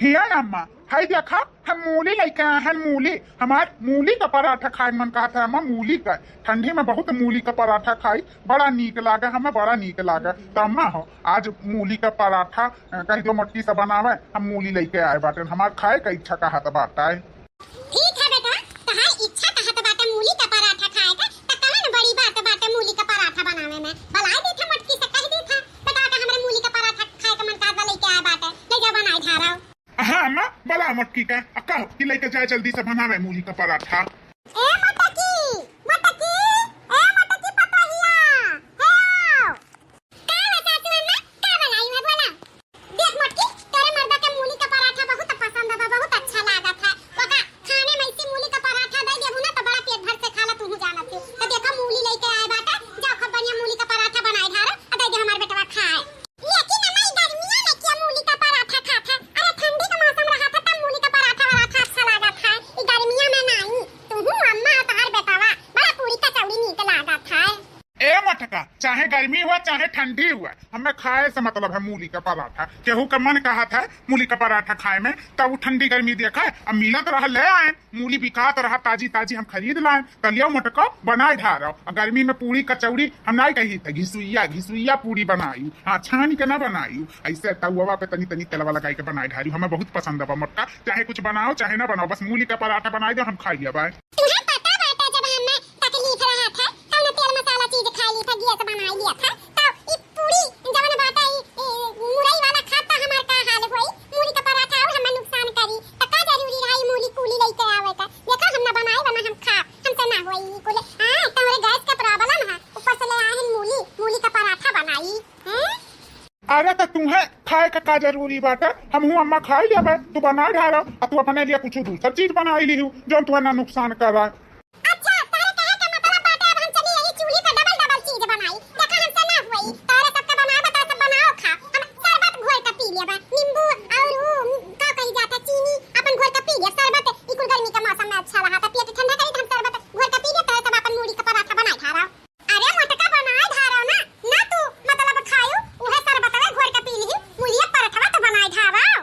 हिया अम्मा हाय देखा हम मूली लेके आए हैं। मूली हमार मूली का पराठा खाए मन कहा था अम्मा। मूली का ठंडी में बहुत मूली का पराठा खाई, बड़ा नीक लागा हमें, बड़ा नीक लागा। तो अम्मा हो आज मूली का पराठा कहीं दो मटकी से बनावे, हम मूली लेके आए बाटे। हमार खाए का इच्छा कहा था बाटा है। ठीक है बेटा, तहार इच्छा कहत बाटे मूली का पराठा खाएगा त कौन बड़ी बात बाटे मूली का पराठा बनावे में। बलाई देथा मटकी से कह देथा बेटा के हमरे मूली का पराठा खाए का मन कादा लेके आए बाटे, ले जा बनाई धाराओ। हाँ अम्मा बड़ा मटकी का अक्का की लेके जाए जल्दी से बनावे मूली का पराठा। ए मटकी मटकी ए मटकी पतोहिया हे आओ का बता तू ना का बनाई है बोला। देख मटकी तेरे मर्दा के मूली का पराठा बहुत पसंद है, बहुत अच्छा लागा था। ओका खाने में इसी मूली का पराठा दे देबू ना तो बड़ा पेट भर से खाला तू जाना तू। तो देखो मूली लेके आए बाटा, जाओ खूब बढ़िया मूली का पराठा बनाई धारा और दे दे हमार बेटवा खाए। लेकिन अम्मा गर्मियां में क्या मूली का पराठा खाता? अरे ठंडी का मौसम रहा था तब मूली का पराठा अच्छा लगा था। ये गर्मियां में नहीं। तू अम्मा तार बेटावा बड़ा पूरी कचौड़ी नीक लागा था। ए मटका चाहे गर्मी हुआ चाहे ठंडी हुआ हमें खाए से मतलब है मूली का पराठा। केहू का मन कहा था मूली का पराठा खाए में, तब वो ठंडी गर्मी देखा है अब मिलत रहा ले आए। मूली बिकात रहा ताजी ताजी हम खरीद लाए, कलिया मटका बनाए ढा रहा। और गर्मी में पूरी कचौड़ी हम नहीं कही था, घिसुइया घिसुइया पूरी बनाई। हाँ छान के ना बनाई, ऐसे तवा पे तनी तनी तेलवा लगा के बनाए ढारी। हमें बहुत पसंद है मटका, चाहे कुछ बनाओ चाहे ना बनाओ, बस मूली का पराठा बनाए दो हम खाई लिया। तुम्हें पता बाटा जब हमें तकलीफ रहा था तब तेल मसाला चीज खा ली था, गैस बना लिया था। तो ये पूरी जवन बाटा मुरई वाला खाता हमार का हाल होई। मूली का पराठा और हमें नुकसान करी त का जरूरी रही मूली कूली लेके आवे का। देखो हम ना बनाए वरना हम खा हमसे ना होई कुल। हां तुम्हारे गैस का प्रॉब्लम है, ऊपर से ले आए हैं मूली का पराठा बनाई हैं। अरे तो तुम्हें खाए का जरूरी बाटा, हम हूँ अम्मा खाई लिया भाई। तू बना ढा रहा और तू अपने लिए कुछ दूसरा चीज बना ली हूँ जो तुम्हें ना नुकसान कर रहा है। अच्छा तारे कहे का मतलब बाटा अब हम चली यही चूल्ही पे डबल डबल चीज बनाई। देखा हमसे ना हुई तारे सबका बना बता सब बनाओ खा। हम शरबत घोल के पी लिया बा, नींबू और का कही जाता चीनी अपन घोल के पी लिया शरबत। इकुल गर्मी का मौसम में अच्छा लगा था, पेट ठंडा करी तो हम शरबत घोल के पी लिया। तो सब अपन मूली का पराठा बनाई खा रहा। अरे मटका बनाए खा रहा ना ना तू मतलब खायो उहे शरबत में घोल के पी ली मूली पराठा तो बनाए खा रहा।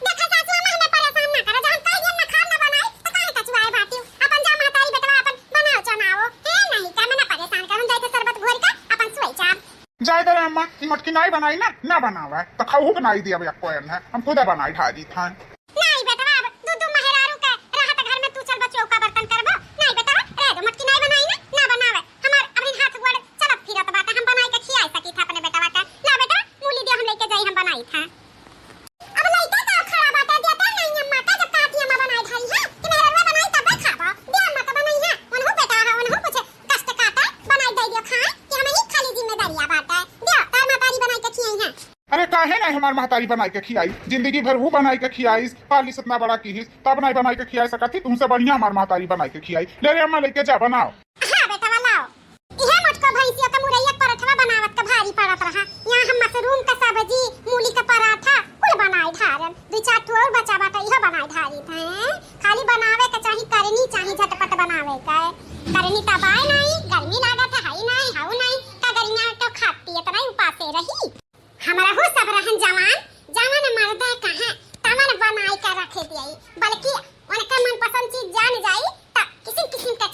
देखा सासू अम्मा हमें परेशान ना करो, जब हम कह दिए ना खा ना बनाए तो काहे कचुआए भाती अपन जा महतारी बेटवा अपन बनाओ चनाओ है नहीं का मैं ना परेशान करूं। जाए तो शरबत घोल का अपन सोई चाप जाए दे अम्मा मटकी नहीं बनाई ना बनावा है तो खाऊ बनाई दिया भैया कोयन है, हम खुद बनाई ढारी था। नहीं बेटवा अब दूध मेहरारू का रहत घर में तू चल बच्चों का बर्तन करबो। नहीं बेटा रह दो मटकी नहीं बनाई ना बनावे हमार अपने हाथ गोड़ चलत फिरत बात हम बनाई के खियाई सकी था अपने बेटवा का। ना बेटा मूली दे हम लेके जाई हम बनाई था। अब लइका का खड़ा बात देता नहीं अम्मा का जब काटी अम्मा बनाई खाई है कि मेहरारू बनाई तब खाबो। दे अम्मा का बनाई है उन्हों बेटा है उन्हों कुछ कष्ट काटा बनाई दे दियो खाए कि हमें ही खाली जिम्मेदारियां बात है। दे तार मातारी बनाई के खियाई है। अरे काहे ना हमार महतारी बनाई के खियाई, जिंदगी भर वो बनाई के खियाई पालिस इतना बड़ा की तब नहीं बनाई के खियाई सकती, तुमसे बढ़िया हमार महतारी बनाई के खियाई। ले रे अम्मा लेके जा बनाओ। हां बेटा बनाओ। इहे मटका भैंसिया का मुरैया पराठा बनावत का भारी पड़त रहा। यहां हम मशरूम का सब्जी मूली का पराठा कुल बनाई धारन, दो चार ठो और बचा बाटा इहो बनाई धारी थे। खाली बनावे के चाही करनी चाही झटपट बनावे का करनी तबाय नहीं गर्मी लागत है नहीं हाउ नहीं का गरिया तो खाती है तनाई उपासे रही। हमारा हो सब रहन जवान मर्दा कहां तमन बनाई कर रखे दिए, बल्कि उनका मन पसंद चीज जान जाई त किस्म किस्म का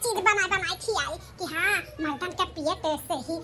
चीज बनाई खियाई कि हां मर्दन का पेट से ही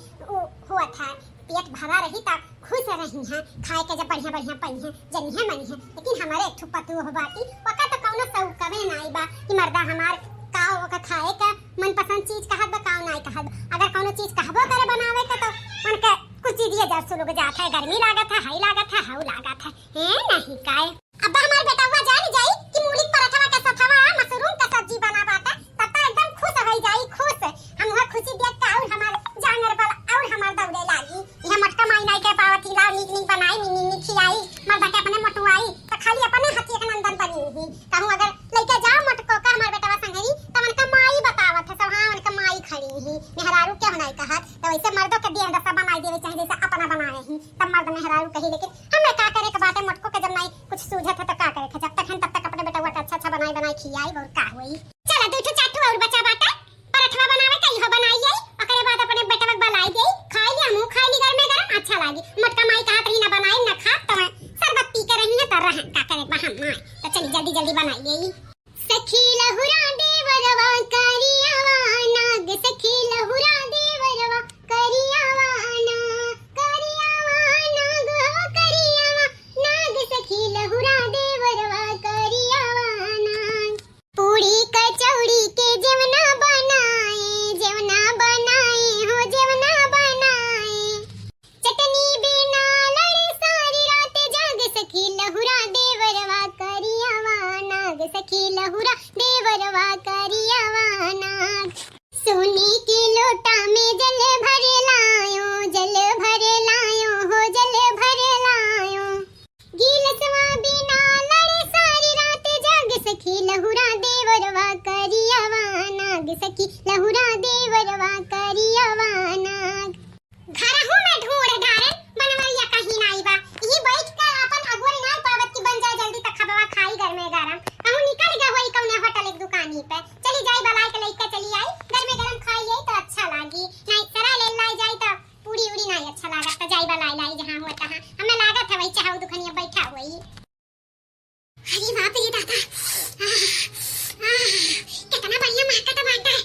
हुआ था, पेट भरा रही त खुश रही है खाए के जब बढ़िया बढ़िया पई है जनी है मनी है। लेकिन हमारे एक ठुपतू हो बाटी वका तो कौनो सौ कवे नहीं बा कि मर्दा हमार काओ का खाए का मन पसंद चीज कहत बा काओ नहीं कहत। अगर कौनो चीज कहबो करे बनावे का तो उनका कुछ चीज ये जर सुलग जाता है, गर्मी लागत है हाई लागत है हाउ लागत है नहीं काय। अब हमार बेटा हुआ जान जाई कि मूली पराठा का सथवा मशरूम का सब्जी बना बाटा तब एकदम खुश हो जाई खुश। हम वहां खुशी देख के और हमार जानवर वाला और हमार दौड़े लागी। यह मटका माई नहीं के पावती ला नीक नीक बनाई नी खियाई मर्दा के अपने मटुआई तो खाली अपने हाथी के नंदन बनी ही कहूं अगर लेके जाओ मटको का हमार बेटा संगरी तो उनका माई बतावत है सब। हां उनका माई खड़ी ही मेहरारू क्या नहीं कहत तो वैसे मर्दों के दिया दसा बनाई देवे चाहिए जैसे अपना बनाए ही तब मर्द मेहरारू कही। लेकिन हमें का करे के बाटे मटको के जब नहीं कुछ सूझत है तो का करे जब तक हम तब तक अपने बेटा का अच्छा बनाई खियाई और का होई। चलो दो चार ठो और बचा बाटा पराठा बनावे का इहो बनाई जाई ओकरे बाद अपने बेटा के बलाई देई खाई लिया मुंह खाई ली घर में गरम अच्छा लागी। मटका माई कहत रही ना बनाई ना खा तो शरबत पी के रही है त रहा का करे बा हम तो चली जल्दी जल्दी बनाइए। सखी लहुरा देवरवा करियावा नाग, सखी लहुरा देवरवा करियावा नाग, करियावा नाग हो करियावा नाग, सखी लहुरा देवरवा करियावा नाग। पूड़ी कचौड़ी के जेवना बनाए हो जेवना बनाए, चटनी बिना लड़े सारी रात जाग, सखी लहुरा देवरवा करियावा नाग, सखी लहुरा देवरवा करियावा नाग। सोने के लोटा में जल भर लायो हो जल भर लायो, गिलसवा बिना लड़े सारी रात जाग, सखी लहुरा देवरवा करियावा नाग, सखी लहुरा देवरवा करियावा नाग। घरहु में ढूंढ डारे बनवैया कहीं नाई बा, ई बैठ कर अपन अगोरी नाई पावत की बन जाए जल्दी तक खबवा खाई घर में गरम। कहूं निकल गए होई कौने होटल एक दुकानी पे, चली जाई बलाई के लइका चली आई घर में गरम खाई जाई तो अच्छा लागी, नहीं सरा ले लाई जाई तो पूरी उड़ी नहीं अच्छा लागत, तो जाई बलाई लाई जहां हो तहां हमें लागत है वही चाहू दुकानिया बैठा होई। अरे बाप रे दादा, कितना बढ़िया महकता बाटा है,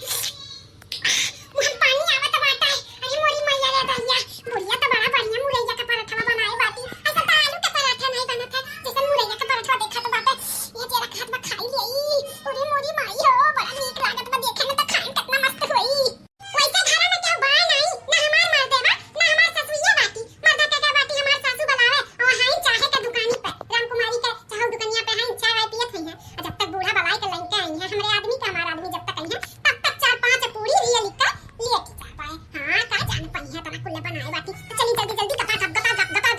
मुंह पानी आवत बाटा है। अरे मोरी मैया रे दैया, बुढ़िया तो बड़ा बढ़िया मुरैया का पराठा बनाए बाटी, ऐसा तो आलू का पराठा नहीं बनत है जैसे मुरैया का पराठा देखा तो बाटे ये तेरा खात में खाई लेई। अरे मोरी माई हो, बड़ा नीक लागत बा देखे में, तो खाए कितना मस्त होई। वैसे घर में क्या बा नहीं ना हमार मार देवा ना हमार ससुइया बाटी, मर्दा का बाटी हमार सासू बनावे और हाई चाहे के दुकानी पे रामकुमारी के चाहे दुकानिया पे हाई चाय पियत है। जब तक बूढ़ा बलाई के लइका आई है हमरे आदमी का, हमार आदमी जब तक आई है तब तक 4-5 पूरी रियल लिखा लेके जा पाए। हां का जान पई है तना कुल्ले बनाए बाटी, तो चली जल्दी जल्दी गपा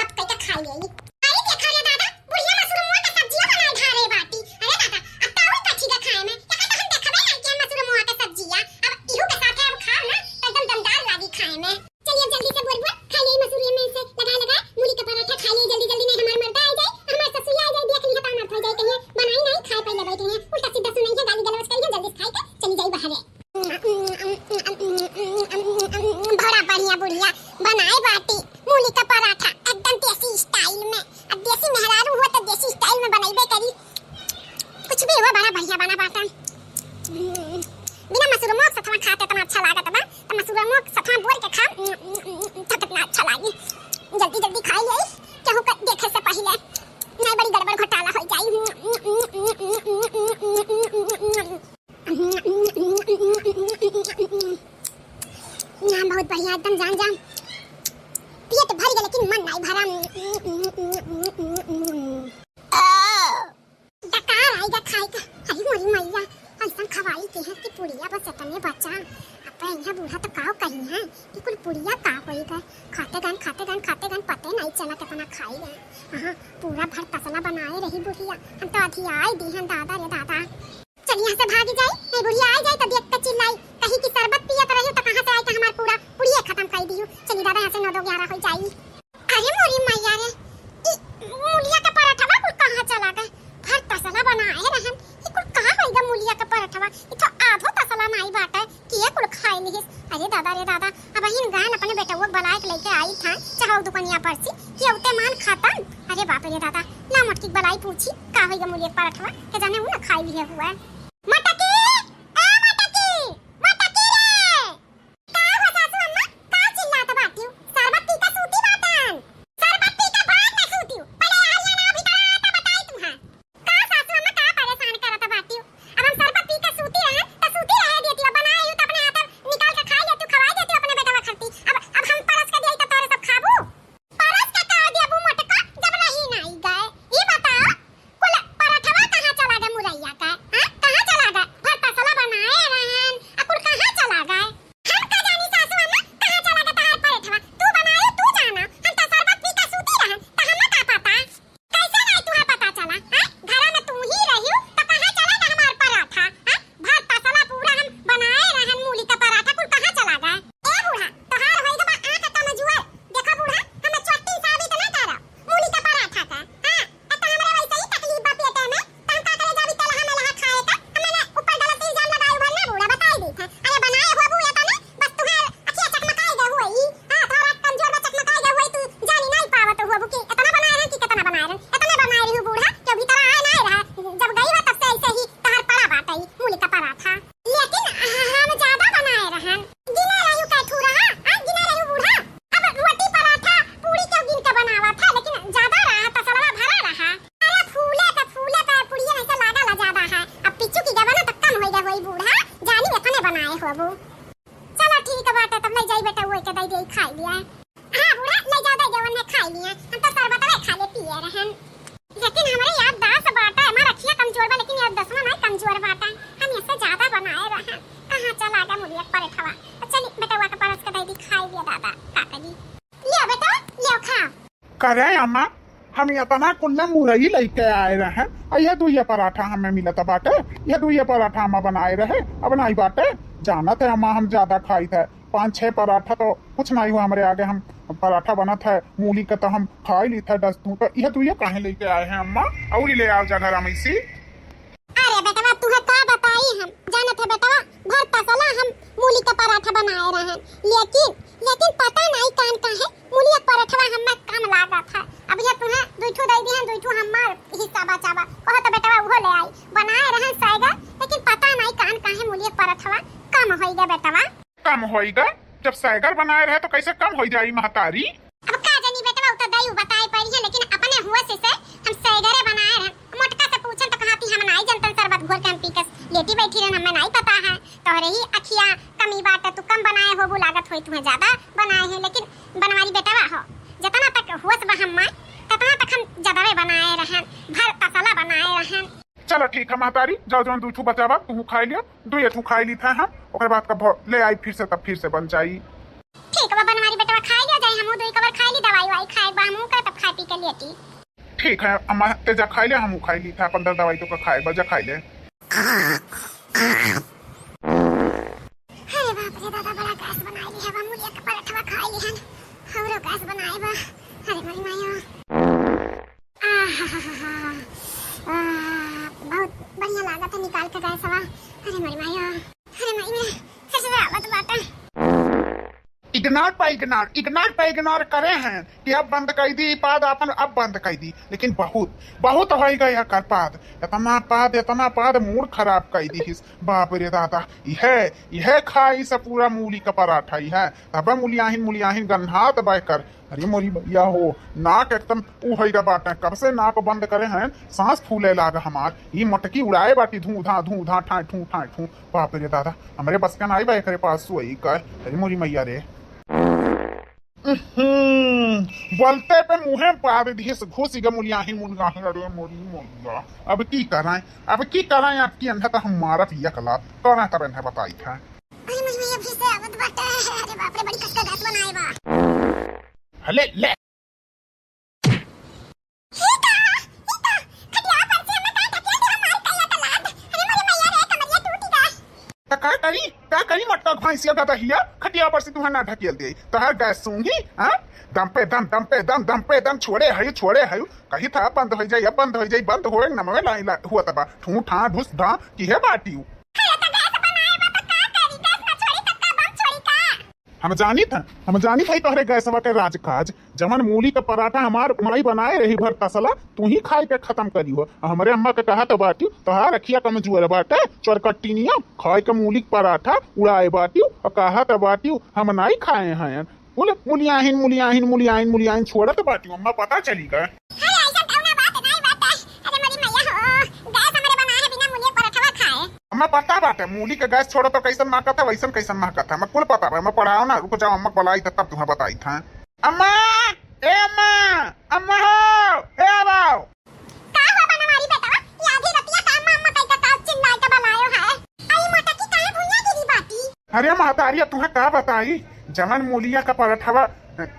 गप करके खाई लेई। अरे देखा रे दादा, बुढ़िया मशरूम का सब्जी बनाए घरे बाटी। अरे दादा अब ताऊ कच्ची का खाए में क्या कहता हम देखबे नहीं कि मशरूम का सब्जिया, अब इहू के साथ हम खाओ ना तो एकदम दमदार लागी खाए में। चलिए जल्दी से बोल खा ले मशरूम में से लगा मूली का पराठा खा ले जल्दी जल्दी, नहीं हमार मर्दा आ जाए हमार ससुया आ जाए देख ली हता मत हो जाए कहीं बनाई नहीं खाए पहले बैठे हैं उल्टा सीधा सुनाई है गाली गलौज करिए जल्दी खाई के चली जाई बाहर। बड़ा बढ़िया बुढ़िया बनाए बाटी मूली का पराठा एकदम देसी स्टाइल में, अब देसी मेहरारू हुआ तो देसी स्टाइल में बनाइबे करी, कुछ भी हुआ बड़ा बढ़िया बना बाटा। बिना मशरूमों के साथ खाते तो अच्छा लागत बा, तो मशरूमों के साथ बोल के खा तो कितना अच्छा लागी। जल्दी जल्दी खाई ले केहू का देखे से पहले नहीं बड़ी गड़बड़ घोटाला हो जाई। ना बहुत बढ़िया एकदम जान जान पेट भर गया लेकिन मन नहीं भरा। डकार आएगा खाए का, अरे मोरी मैया ऐसा खवाई के है कि पुड़िया बस इतने बचा, अब यहाँ बूढ़ा तो काव कही है कि कुल पुड़िया का होई गए, खाते गन पते नहीं चला कितना खाई गए। हाँ पूरा भर तसला बनाए रही बुढ़िया, हम तो अधी आई दी हैं दादा रे दादा। चलिए यहाँ से भागी जाए, नहीं बुढ़िया आ जाए तो देख के चिल्लाई कहीं की शरबत पियत रही तो कहाँ से आई तो हमार पूरा पुड़िया खत्म कर दी। चलिए दादा यहाँ से 9-11 हो जाई। अरे मोरी मैया रे मूलिया का पराठा कुल कहाँ चला गए, भर तसला बनाए रहन ये कुल कहाँ होइगा मूलिया का पराठा, ये तो आधो तसला नहीं बाटा कि ये कुल खाए लिहिस। अरे दादा रे दादा, अब हिन गान अपने बेटवा बनाए के लेके आई था चाहो दुकानिया पर से कि औते मान खत्म। अरे बाप रे दादा, ना मटकी बलाई पूछी का होइगा मूलिया का पराठा के जाने वो ना खाई लिए हुआ। मटकी ए मटकी मटकी रे का हो सासू अम्मा का चिल्लात बाटियो, शरबत पी का सूती बाटन, शरबत पी का बाद में सूती पहले आलिया ना अभी आता बताई तुम्हां का सासू अम्मा का परेशान करत बाटियो। अब हम शरबत पी का सूती रहे तो सूती रहे देती, बनाई तो अपने हाथ निकाल के खा लेती, खवा देती अपने बेटा खाती। अब हम परस के देई तो तोरे सब खाबू, परस के का देबू मटका जब नहीं गए। ये बताओ कुल पराठा कहां चला गया मुरैया का, हां कहां लेकिन हमारे याद 10 बाटा है, हमारा रखिया कमजोर बा लेकिन याद 10वां नहीं कमजोर बाटा है। हम इससे ज्यादा बनाए रहे कहां चला गया मुलिया पराठवा। चल बेटा वा का परस का दे खाई दिया दादा काका जी। लियो बेटा लियो खा। करे अम्मा हम इतना कुल्ला मुरई लेके आए रहे ये दुइये पराठा हमें मिलत बाटे। ये दुइये पराठा हम बनाए रहे अब नहीं बाटे। जाना थे अम्मा हम ज्यादा खाई थे 5-6 पराठा तो कुछ नहीं हुआ हमारे आगे। हम पराठा बना था मूली का तो हम खा ही ली था 10 दूं। तो यह दुइये काहे लेके आए हैं अम्मा और ले आओ जा घर में इसी। अरे बेटा तुहे का बताई हम जाने थे बेटा भर तसला हम मूली का पराठा बनाए रहे लेकिन पता नहीं कान का है मूली का पराठा हमें कम लागा था। अब ये तुहे दुइठू दे दी हैं दुइठू हमार हिस्सा बचावा कहो तो बेटा वो ले आई बनाए रहे साइगा लेकिन पता नहीं कान का है मूली का पराठा कम होइगा बेटा। कम होइगा जब साइगर बनाए रहे तो कैसे कम हो जाई महतारी। अब का जानी बेटा वो तो दई बताई पड़ी है लेकिन अपने हुआ से हम साइगरे बनाए रहे। मोटका से पूछन तो कहती हम नहीं जनतन शरबत घोर के हम पी के लेटी बैठी रहन हमें नहीं पता है। तोहरे ही अखिया कमी बात तू कम बनाए हो वो लागत होई तुम्हें ज्यादा बनाए हैं लेकिन बनवारी बेटा हो जितना तक हुआ बा हम ततना तक हम ज्यादा बनाए रहन भर तसला बनाए रहन। चलो ठीक है महतारी जाओ जो दूठू बचावा तू खाई लियो दुइये तू खाई ली था हम ओकर बाद का ले आई फिर से तब फिर से बन जाई। ठीक है बनवारी बेटा खाई लियो जाई हम दुई कबर खाई ली दवाई वाई खाई बा हम का तब खा पी के लेटी। ठीक है अम्मा तेजा खाई ले हम खाई ली था 15 दवाई तो का खाए बजा खाई ले। अरे बाप रे दादा बड़ा गैस बनाई ली है मूलिया का पराठा खाई ली हन हमरो गैस बनाए बा। अरे मरी माया बहुत बढ़िया लागत है निकाल के गैस हवा। अरे मरी माया अरे मरी में फिर से आवत बाटा। इग्नोर पे इग्नोर करे हैं कि अब बंद कर दी पाद अपन अब बंद कर दी लेकिन बहुत हो गया कर पाद इतना पाद मूड खराब कर दी। बाप रे दादा यह खाई से पूरा मूली का पराठा ही है तब मुलियाहिन गन्हात बैकर। अरे मोरी भैया हो नाक एकदम उहेगा बाटे कब से नाक बंद करे हैं सांस फूले लागा हमार ये मटकी उड़ाए बाटी धू धा ठाई ठू। बाप रे दादा हमारे बस का नाई करे पास सोई कर। अरे मोरी मैया रे बोलते पे मुहे पाद दिस घुस ग मुलियाहिन अरे मोरी मोरिया अब की कराएं आपकी अंधा तो हम मारा पिया कला कौन तरह है बताई था। अरे मुझ में ये फिर से आवत बाटा। अरे बाप रे बड़ी कसका गैस बनाए बा। हले ले का करी मटका भैंसिया का दहिया खटिया पर से तुहा ना ढकेल दे तहर गैस सूंगी हां दम पे दम छोड़े है कही था बंद हो जाई बंद होए न में लाई हुआ तबा ठू ठा ढुस ढा की है बाटी हम जानी था तोहरे गैसवा के राजकाज जमन मूली का पराठा हमार माई बनाए रही भर तसला तू ही खाई के खत्म करी हो। हमारे अम्मा के कहा तो बाटी तोहार रखिया कमजोर बाटे चरकट्टी नियम खाए के मूली का पराठा उड़ाए बाटी और कहा तो बाटी हम नहीं खाए हैं बोले मुलियाहिन छोड़ा तो बाटी अम्मा पता चली गए। हमें पता बाटे मूली के गैस छोड़ो तो कैसन महकत है वैसन कैसन महकत है हमें कुल पता है। मैं पढ़ाओ ना रुको जाओ अम्मा बुलाई तब तुम्हें बताई था। अम्मा हो ए आओ का हो बनवारी बेटा ये आधी रतिया का अम्मा कई का चिल्लाए का बनायो है आई मोटा की काहे भुइया गिरी बाटी। अरे महतारी तुम्हें का बताई जमन मूलिया का पराठा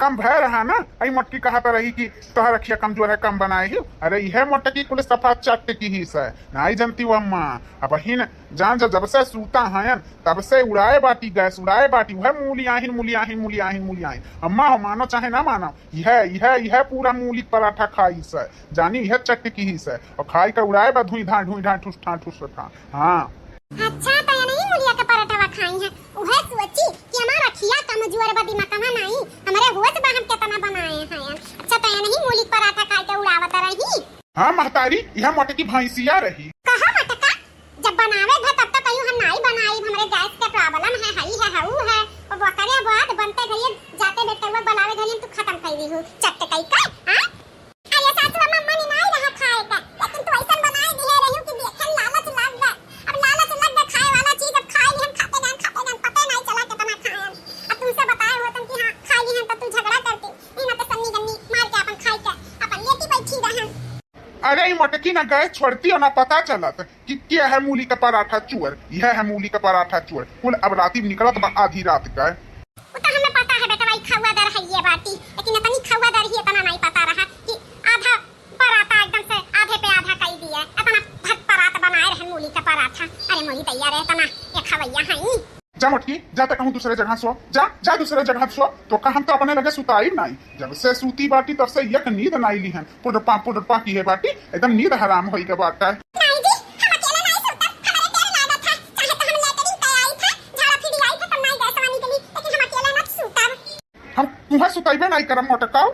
कम भय रहा ना आई मोटकी कहा तो रही कि तोहर रखिया कमजोर है कम बनाए ही। अरे यह मोटकी कुल सफा चट की ही से नहीं जानती वो अम्मा अब हिन जान जब से सूता है तब से उड़ाए बाटी गैस उड़ाए बाटी वह मुलियाहिन अम्मा हो मानो चाहे ना मानो यह पूरा मूली पराठा खाई से जानी यह चट की ही से और खाई का उड़ाए बा धुई ढा ठुस था। हाँ अच्छा तो ये नहीं मूलिया का पराठा खाई है उहे सोची कि हमारा खिया कमजोर बदी मकमा नहीं हमारे होत बा हम कितना बनाए हैं। अच्छा तो ये नहीं मूली पराठा खाई के उड़ावत रही। हाँ महतारी यह मोटकी भैंसिया रही कहा मटका जब बनावे भ तब तक हम नहीं बनाई हमारे गैस के प्रॉब्लम है हई है हऊ है और बकरिया बाद बनते गई जाते बेटे वो बनावे गई तू खत्म कर दी हूं चट कई का। हां अरे सासू मम्मा ने नहीं रहा खाए का लेकिन तू ऐसा बनाई दी रही हूं कि देखे लालच लग गया। अब लालच लग गया खाए वाला चीज अब खाई हम खाते गए पता नहीं चला कितना खाए। अब तुमसे बताए हो तुम कि हां खाई हम तो तू झगड़ा करती इन तो सन्नी गन्नी मार के अपन खाई के अपन लेटी बैठी रहा। अरे अरे ये मोटकी ना गए छोड़ती और ना पता चलत कि क्या है मूली का पराठा चूर, यह है मूली का पराठा चूर। कुल अब राती निकलत बा आधी रात का। वो तो हमें पता है बेटा, भाई खवादार है ये बाटी, लेकिन इतनी खवादार ही इतना नहीं पता रहा कि आधा पराठा एकदम से आधे पे आधा कर दिया, इतना भट पराठा बनाए रहे मूली का पराठा। अरे मूली तैयार है, इतना ये खवैया है। जा मोटकी जा, तक कहूँ दूसरे जगह सो, जा जा दूसरे जगह सो। तो का हम तो अपने लगे सुताई नहीं, जब से सूती बाटी तब से एक नींद नहीं ली है। पुडपा की है बाटी, एकदम नींद हराम होई के बात है। नहीं जी, हम अकेले नहीं सोता, हमारे डर लागत था, चाहे तो हम लेटरिन पे आई था, झाड़ा फिरी आई था, तब नहीं गए सवानी के लिए, लेकिन हम अकेले न सोता। हम तुम्हें सुताई में नहीं करम मोटकाओ।